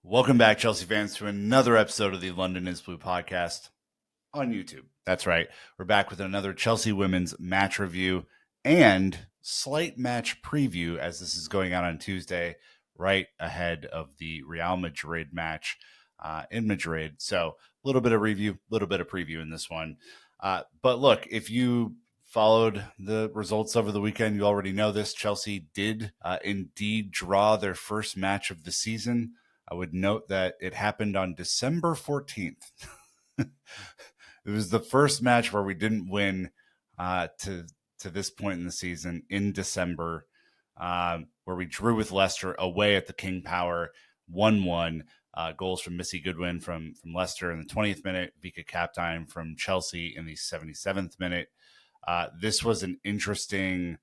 Welcome back, Chelsea fans, to another episode of the London is Blue podcast on YouTube. That's right. We're back with another Chelsea women's match review and slight match preview as this is going out on Tuesday, right ahead of the Real Madrid match in Madrid. So a little bit of review, a little bit of preview in this one. But look, if you followed the results over the weekend, you already know this. Chelsea did indeed draw their first match of the season. I would note that it happened on December 14th. It was the first match where we didn't win to this point in the season in December, where we drew with Leicester away at the King Power, 1-1. Goals from Missy Goodwin from Leicester in the 20th minute, Vika Kaptein from Chelsea in the 77th minute. This was an interesting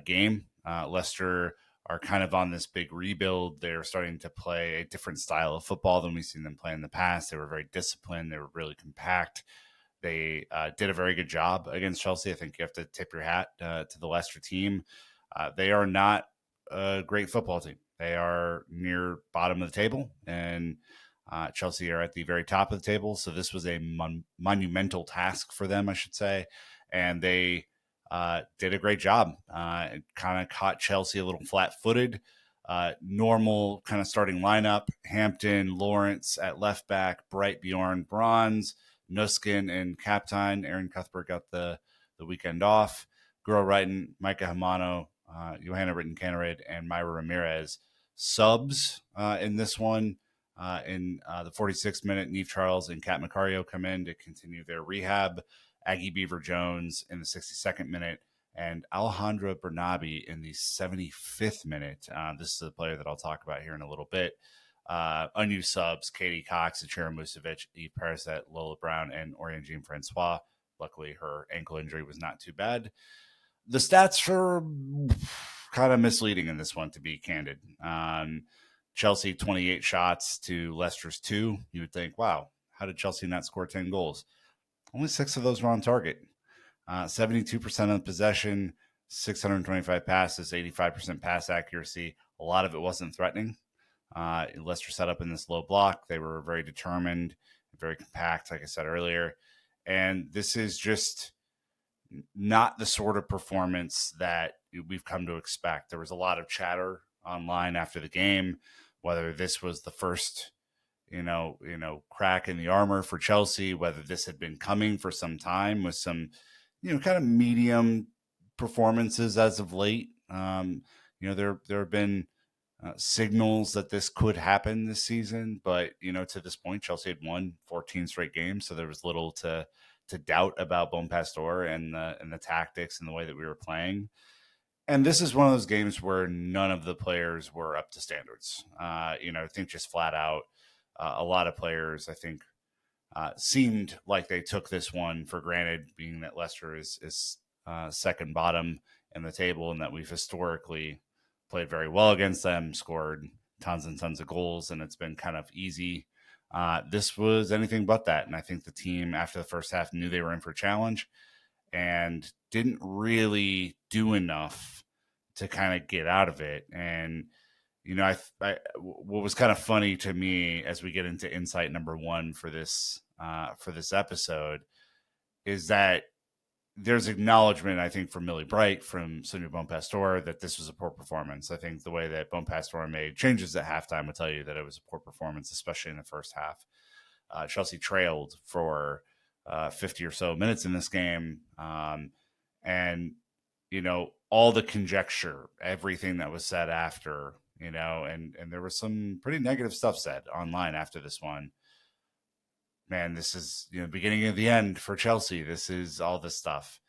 game. Leicester are kind of on this big rebuild. They're starting to play a different style of football than we've seen them play in the past. They were very disciplined. They were really compact. They did a very good job against Chelsea. I think you have to tip your hat to the Leicester team. They are not a great football team. They are near bottom of the table, and Chelsea are at the very top of the table. So this was a monumental task for them, I should say. And they did a great job. It kind of caught Chelsea a little flat-footed. Normal kind of starting lineup: Hampton, Lawrence at left back, Bright, Bjorn, Bronze, Nuskin, and Kaptein. Aaron Cuthbert got the weekend off. Guro Reiten, Micah Hamano, Johanna Ritten-Kaneryd, and Myra Ramirez subs in this one. In the 46th minute, Neve Charles and Kat Macario come in to continue their rehab. Aggie Beaver-Jones in the 62nd minute, and Alejandra Bernabe in the 75th minute. This is a player that I'll talk about here in a little bit. Unused subs: Katie Cox, Achira Musovic, Eve Paraset, Lola Brown, and Oriane Jean-Francois. Luckily, her ankle injury was not too bad. The stats are kind of misleading in this one, to be candid. Chelsea, 28 shots to Leicester's 2. You would think, wow, how did Chelsea not score 10 goals? Only 6 of those were on target. 72% of possession, 625 passes, 85% pass accuracy. A lot of it wasn't threatening. Leicester set up in this low block. They were very determined, very compact, like I said earlier. And this is just not the sort of performance that we've come to expect. There was a lot of chatter online after the game, whether this was the first crack in the armor for Chelsea, whether this had been coming for some time with some, kind of medium performances as of late. There have been signals that this could happen this season, but, to this point, Chelsea had won 14 straight games. So there was little to doubt about Bon Pastor and the tactics and the way that we were playing. And this is one of those games where none of the players were up to standards. I think just flat out, a lot of players, I think, seemed like they took this one for granted, being that Leicester is second bottom in the table and that we've historically played very well against them, scored tons and tons of goals, and it's been kind of easy. This was anything but that. And I think the team, after the first half, knew they were in for a challenge and didn't really do enough to kind of get out of it. And what was kind of funny to me as we get into insight number one for this episode is that there's acknowledgement, I think, from Millie Bright, from Sonia Bon Pastor, that this was a poor performance. I think the way that Bon Pastor made changes at halftime would tell you that it was a poor performance, especially in the first half. Chelsea trailed for 50 or so minutes in this game. And all the conjecture, everything that was said after, and there was some pretty negative stuff said online after this one. Man, this is, beginning of the end for Chelsea. This is all this stuff.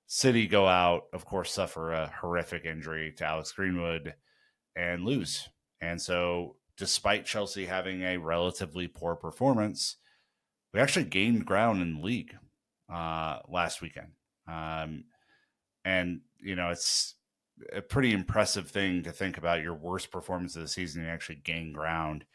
City go out, of course, suffer a horrific injury to Alex Greenwood and lose. And so despite Chelsea having a relatively poor performance, we actually gained ground in the league last weekend. And, it's a pretty impressive thing to think about your worst performance of the season. You actually gain ground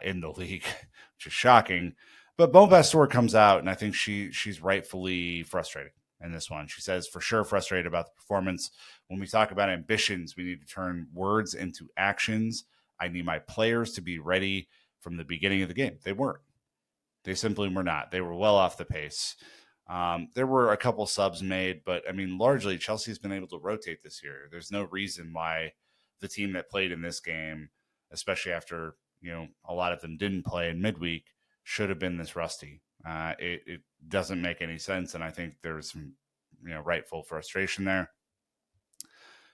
in the league, which is shocking. But Bon Pastor comes out, and I think she's rightfully frustrated in this one. She says, for sure, frustrated about the performance. When we talk about ambitions, we need to turn words into actions. I need my players to be ready from the beginning of the game. They weren't. They simply were not. They were well off the pace. There were a couple subs made, but I mean, largely Chelsea's been able to rotate this year. There's no reason why the team that played in this game, especially after a lot of them didn't play in midweek, should have been this rusty. It doesn't make any sense, and I think there's some rightful frustration there.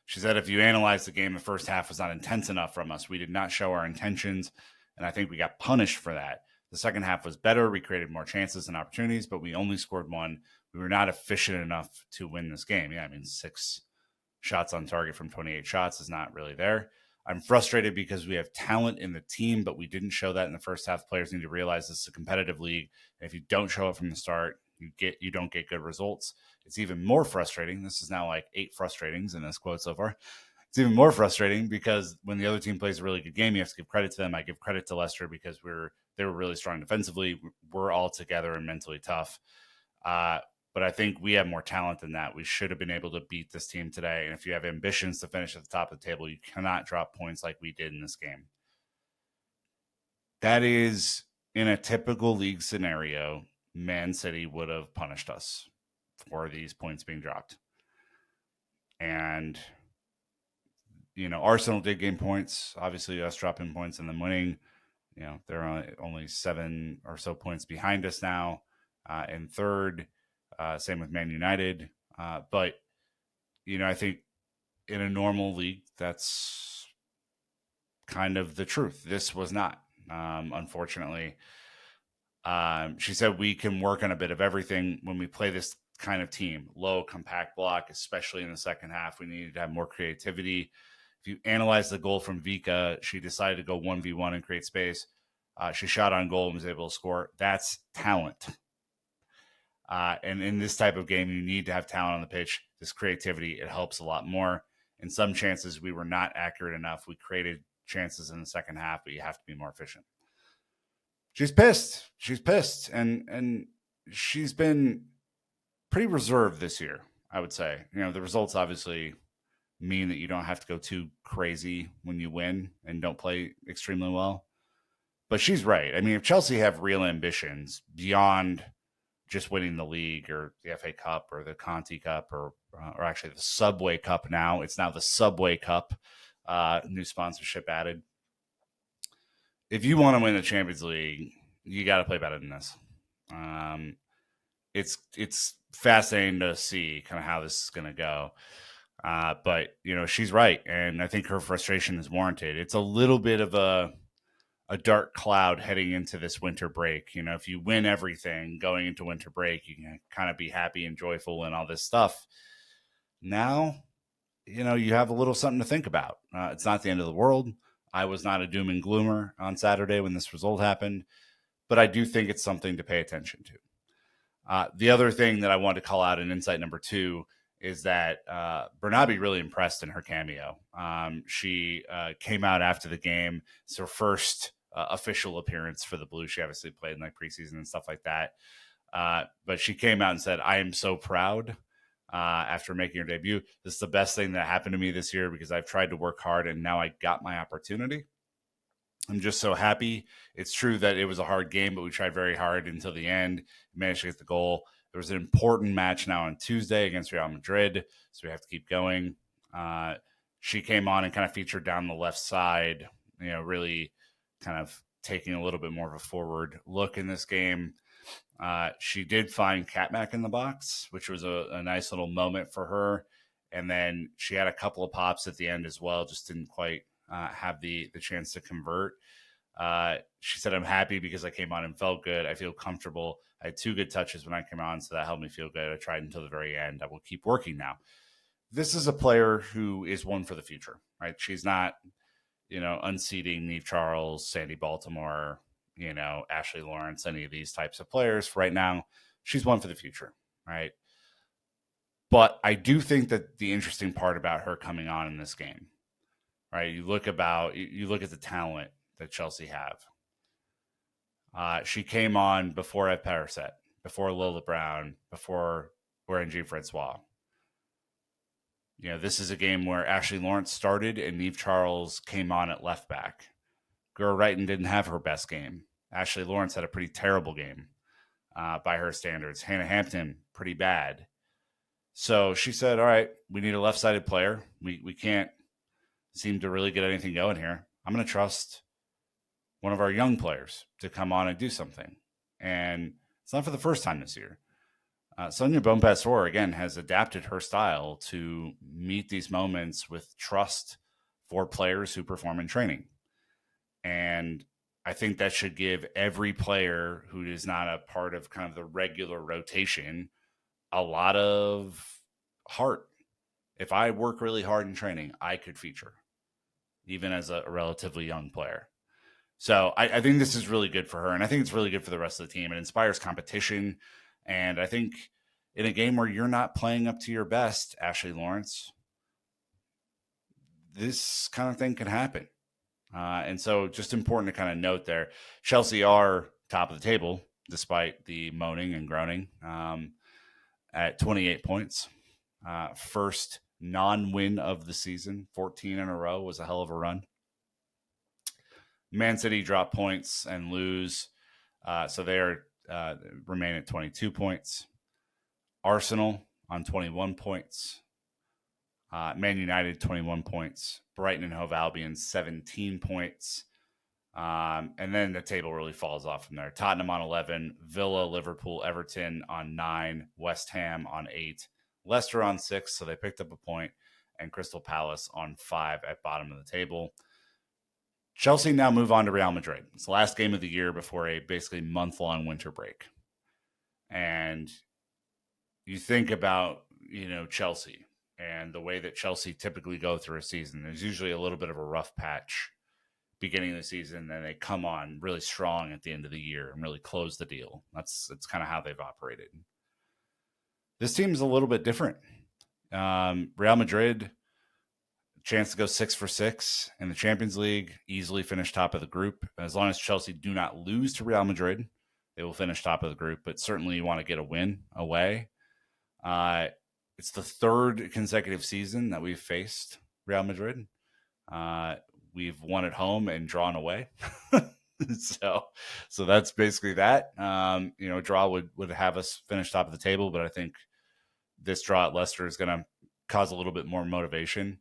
She said, if you analyze the game, the first half was not intense enough from us. We did not show our intentions, and I think we got punished for that. The second half was better. We created more chances and opportunities, but we only scored one. We were not efficient enough to win this game. Yeah, I mean, 6 shots on target from 28 shots is not really there. I'm frustrated because we have talent in the team, but we didn't show that in the first half. Players need to realize this is a competitive league. And if you don't show up from the start, you don't get good results. It's even more frustrating. This is now like 8 frustratings in this quote so far. It's even more frustrating because when the other team plays a really good game, you have to give credit to them. I give credit to Leicester because they were really strong defensively. We're all together and mentally tough. But I think we have more talent than that. We should have been able to beat this team today. And if you have ambitions to finish at the top of the table, you cannot drop points like we did in this game. That is, in a typical league scenario, Man City would have punished us for these points being dropped. And Arsenal did gain points. Obviously, us dropping points and then winning. They're only 7 or so points behind us now in third. Same with Man United. But I think in a normal league, that's kind of the truth. This was not, unfortunately. She said we can work on a bit of everything when we play this kind of team. Low, compact block, especially in the second half. We needed to have more creativity. If you analyze the goal from Vika, she decided to go 1v1 and create space. She shot on goal and was able to score. That's talent. And in this type of game, you need to have talent on the pitch. This creativity, it helps a lot more. In some chances, we were not accurate enough. We created chances in the second half, but you have to be more efficient. She's pissed. She's pissed. And she's been pretty reserved this year, I would say. The results obviously mean that you don't have to go too crazy when you win and don't play extremely well. But she's right. I mean, if Chelsea have real ambitions beyond just winning the league or the FA Cup or the Conti Cup or actually the Subway Cup now. It's now the Subway Cup, new sponsorship added. If you want to win the Champions League, you got to play better than this. It's fascinating to see kind of how this is going to go. But, she's right. And I think her frustration is warranted. It's a little bit of a dark cloud heading into this winter break. If you win everything going into winter break, you can kind of be happy and joyful and all this stuff. Now, you have a little something to think about. It's not the end of the world. I was not a doom and gloomer on Saturday when this result happened, but I do think it's something to pay attention to. The other thing that I wanted to call out in insight number 2 is that Bernabe really impressed in her cameo. She came out after the game. It's her first official appearance for the Blues. She obviously played in preseason and stuff like that. But she came out and said, I am so proud after making her debut. This is the best thing that happened to me this year because I've tried to work hard and now I got my opportunity. I'm just so happy. It's true that it was a hard game, but we tried very hard until the end. Managed to get the goal. There was an important match now on Tuesday against Real Madrid, so we have to keep going. She came on and kind of featured down the left side, really kind of taking a little bit more of a forward look in this game. She did find Katmak in the box, which was a nice little moment for her. And then she had a couple of pops at the end as well, just didn't quite have the chance to convert. She said, I'm happy because I came on and felt good. I feel comfortable. I had 2 good touches when I came on, so that helped me feel good. I tried until the very end. I will keep working now. This is a player who is one for the future, right? She's not, unseating Niamh Charles, Sandy Baltimore, Ashley Lawrence, any of these types of players for right now. She's one for the future, right? But I do think that the interesting part about her coming on in this game, right? You look at the talent that Chelsea have. She came on before Ed Paraset, before Lola Brown, before Warren Francois. This is a game where Ashley Lawrence started and Niamh Charles came on at left back. Gura Wrighton didn't have her best game. Ashley Lawrence had a pretty terrible game by her standards. Hannah Hampton, pretty bad. So she said, all right, we need a left-sided player. We can't seem to really get anything going here. I'm going to trust one of our young players to come on and do something. And it's not for the first time this year. Sonia Bonpastor, again, has adapted her style to meet these moments with trust for players who perform in training. And I think that should give every player who is not a part of kind of the regular rotation a lot of heart. If I work really hard in training, I could feature, even as a relatively young player. So I think this is really good for her. And I think it's really good for the rest of the team. It inspires competition. And I think in a game where you're not playing up to your best, Ashley Lawrence, this kind of thing can happen. And so just important to kind of note there, Chelsea are top of the table, despite the moaning and groaning, at 28 points. First non-win of the season, 14 in a row was a hell of a run. Man City drop points and lose. So they are remain at 22 points. Arsenal on 21 points. Man United, 21 points. Brighton and Hove Albion, 17 points. And then the table really falls off from there. Tottenham on 11. Villa, Liverpool, Everton on 9. West Ham on 8. Leicester on 6, so they picked up a point. And Crystal Palace on 5 at bottom of the table. Chelsea now move on to Real Madrid. It's the last game of the year before a basically month-long winter break. And you think about, Chelsea and the way that Chelsea typically go through a season. There's usually a little bit of a rough patch beginning of the season, and they come on really strong at the end of the year and really close the deal. That's kind of how they've operated. This team is a little bit different. Real Madrid, chance to go 6 for 6 in the Champions League, easily finish top of the group. As long as Chelsea do not lose to Real Madrid, they will finish top of the group, but certainly you want to get a win away. It's the third consecutive season that we've faced Real Madrid. We've won at home and drawn away. So that's basically that. A draw would have us finish top of the table, but I think this draw at Leicester is going to cause a little bit more motivation.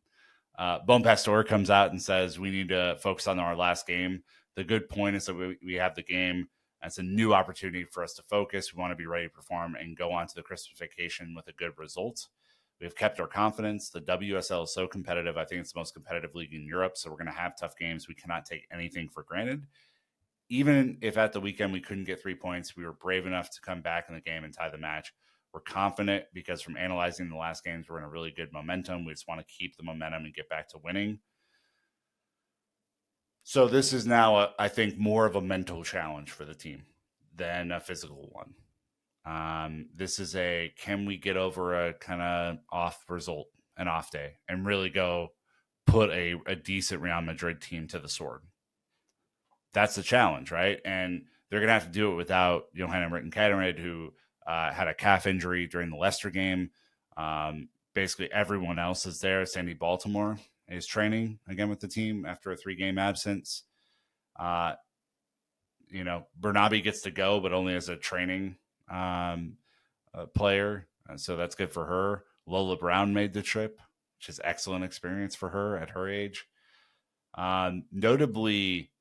Bonpastor comes out and says we need to focus on our last game. The good point is that we have the game. It's a new opportunity for us to focus. We want to be ready to perform and go on to the Christmas vacation with a good result. We've kept our confidence. The WSL is so competitive. I think it's the most competitive league in Europe, so we're going to have tough games. We cannot take anything for granted. Even if at the weekend we couldn't get 3 points, we were brave enough to come back in the game and tie the match. We're confident because from analyzing the last games, we're in a really good momentum. We just want to keep the momentum and get back to winning. So this is now, I think, more of a mental challenge for the team than a physical one. This is can we get over a kind of off result, an off day, and really go put a decent Real Madrid team to the sword? That's the challenge, right? And they're going to have to do it without Johanna Ritten-Katerid, who had a calf injury during the Leicester game. Basically, everyone else is there. Sandy Baltimore is training again with the team after a 3-game absence. Bernabe gets to go, but only as a training player. So that's good for her. Lola Brown made the trip, which is excellent experience for her at her age. Notably,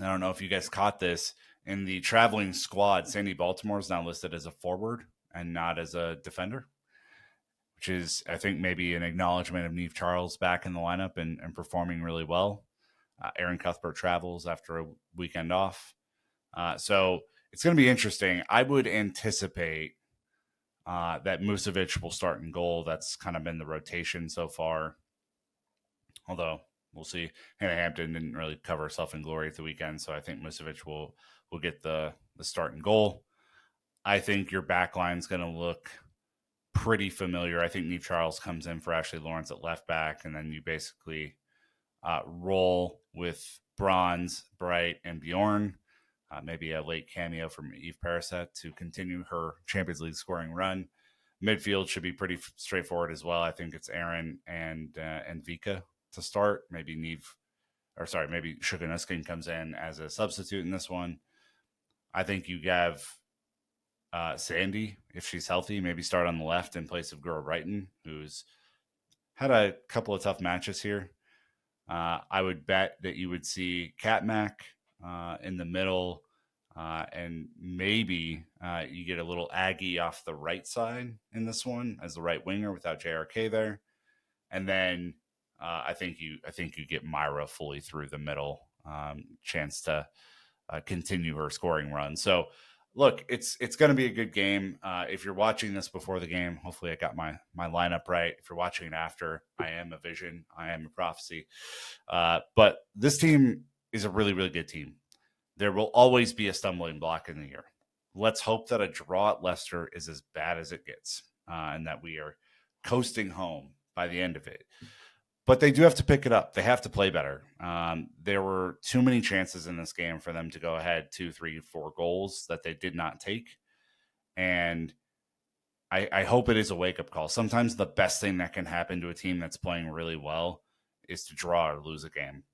I don't know if you guys caught this, in the traveling squad, Sandy Baltimore is now listed as a forward and not as a defender, which is, I think, maybe an acknowledgement of Niamh Charles back in the lineup and performing really well. Erin Cuthbert travels after a weekend off. So it's going to be interesting. I would anticipate that Musovic will start in goal. That's kind of been the rotation so far. Although we'll see. Hannah Hampton didn't really cover herself in glory at the weekend, so I think Musovic will get the start in goal. I think your back line is going to look pretty familiar. I think Niamh Charles comes in for Ashley Lawrence at left back, and then you basically roll with Bronze, Bright, and Bjorn. Maybe a late cameo from Eve Paraset to continue her Champions League scoring run. Midfield should be pretty straightforward as well. I think it's Aaron and Vika to start. Maybe Niamh or sorry, maybe Shukanuskin comes in as a substitute in this one. I think you have Sandy, if she's healthy, maybe start on the left in place of Gura Brighton, who's had a couple of tough matches here. I would bet that you would see Katmac in the middle, and maybe you get a little Aggie off the right side in this one as the right winger without JRK there, and then I think you get Myra fully through the middle, chance to continue her scoring run. So look, it's going to be a good game. If you're watching this before the game, hopefully I got my lineup right. If you're watching it after, I am a vision, I am a prophecy. But this team is a really, really good team. There will always be a stumbling block in the year. Let's hope that a draw at Leicester is as bad as it gets, and that we are coasting home by the end of it. But they do have to pick it up. They have to play better. There were too many chances in this game for them to go ahead 2, 3, 4 goals that they did not take. And I hope it is a wake-up call. Sometimes the best thing that can happen to a team that's playing really well is to draw or lose a game.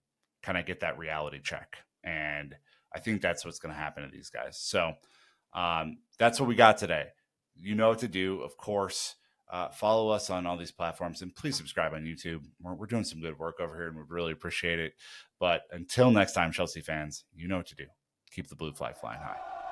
Kind of get that reality check. And I think that's what's going to happen to these guys. So that's what we got today. You know what to do, of course. Follow us on all these platforms, and please subscribe on YouTube. We're doing some good work over here, and we really appreciate it. But until next time, Chelsea fans, you know what to do. Keep the blue flag flying high.